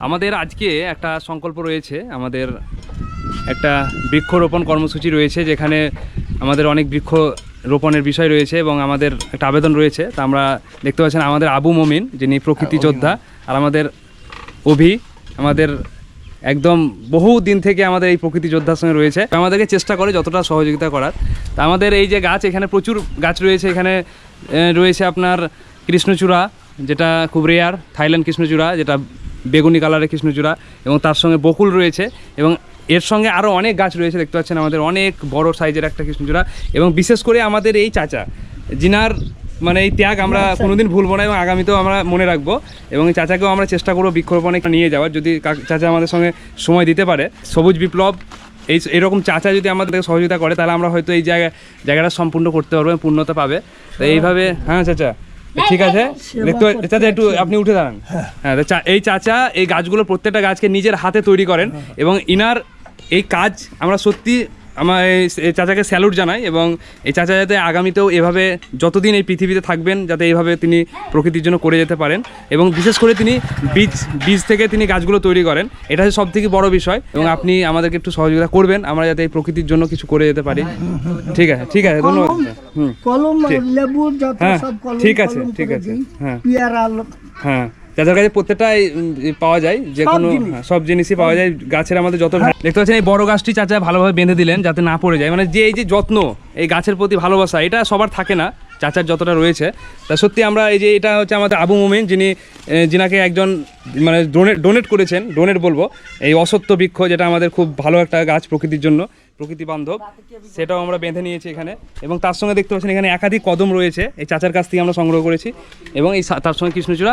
আমাদের আজকে একটা সংকল্প রয়েছে, আমাদের একটা বৃক্ষরোপণ কর্মসূচি রয়েছে, যেখানে আমাদের অনেক বৃক্ষ রোপণের বিষয় রয়েছে এবং আমাদের একটা আবেদন রয়েছে। তা আমরা দেখতে পাচ্ছেন আমাদের আবু মমিন, যিনি প্রকৃতি যোদ্ধা, আর আমাদের অভি আমাদের একদম বহু দিন থেকে আমাদের এই প্রকৃতি যোদ্ধার সঙ্গে রয়েছে, আমাদেরকে চেষ্টা করে যতটা সহযোগিতা করার। তা আমাদের এই যে গাছ, এখানে প্রচুর গাছ রয়েছে। এখানে রয়েছে আপনার কৃষ্ণচূড়া, যেটা খুব রেয়ার, থাইল্যান্ড কৃষ্ণচূড়া, যেটা বেগুনি কালারের কৃষ্ণচূড়া, এবং তার সঙ্গে বকুল রয়েছে, এবং এর সঙ্গে আরও অনেক গাছ রয়েছে। দেখতে পাচ্ছেন আমাদের অনেক বড় সাইজের একটা কৃষ্ণচূড়া, এবং বিশেষ করে আমাদের এই চাচা, যিনার মানে এই ত্যাগ আমরা কোনোদিন ভুলবো না এবং আগামীতেও আমরা মনে রাখবো, এবং এই চাচাকেও আমরা চেষ্টা করবো বৃক্ষরোপণে নিয়ে যাওয়ার, যদি চাচা আমাদের সঙ্গে সময় দিতে পারে। সবুজ বিপ্লব এরকম চাচা যদি আমাদের সহযোগিতা করে, তাহলে আমরা হয়তো এই জায়গাটা সম্পূর্ণ করতে পারবো, পূর্ণতা পাবে। তো এইভাবে, হ্যাঁ চাচা ঠিক আছে, দেখতে চাচা একটু আপনি উঠে দাঁড়ান। হ্যাঁ, এই চাচা এই গাছগুলো প্রত্যেকটা গাছকে নিজের হাতে তৈরি করেন, এবং ইনার এই কাজ আমরা সত্যি আমার এই চাচাকে স্যালুট জানাই। এবং এই চাচা যাতে আগামীতেও এভাবে যতদিন এই পৃথিবীতে থাকবেন, যাতে এইভাবে তিনি প্রকৃতির জন্য করে যেতে পারেন, এবং বিশেষ করে তিনি বীজ থেকে তিনি গাছগুলো তৈরি করেন, এটা সব থেকে বড় বিষয়। এবং আপনি আমাদেরকে একটু সহযোগিতা করবেন, আমরা যাতে এই প্রকৃতির জন্য কিছু করে যেতে পারি। ঠিক আছে, ঠিক আছে, ধন্যবাদ। হ্যাঁ ঠিক আছে, ঠিক আছে। হ্যাঁ হ্যাঁ, চাচার কাছে প্রত্যেকটাই পাওয়া যায়, যে কোনো সব জিনিসই পাওয়া যায় গাছের। আমাদের যত দেখতে পাচ্ছেন এই বড় গাছটি চাচা ভালোভাবে বেঁধে দিলেন যাতে না পড়ে যায়। মানে যে এই যে যত্ন, এই গাছের প্রতি ভালোবাসা, এটা সবার থাকে না, চাচার যতটা রয়েছে। তা সত্যি আমরা এই যে এটা হচ্ছে আমাদের আবু মোমিন, যিনাকে একজন মানে ডোনেট করেছেন, ডোনেট বলবো, এই অসত্য বৃক্ষ, যেটা আমাদের খুব ভালো একটা গাছ প্রকৃতির জন্য, প্রকৃতি বান্ধব, সেটাও আমরা বেঁধে নিয়েছি এখানে। এবং তার সঙ্গে দেখতে পাচ্ছেন এখানে একাধিক কদম রয়েছে, এই চাচার কাছ থেকে আমরা সংগ্রহ করেছি, এবং এই তার সঙ্গে কৃষ্ণচূড়া।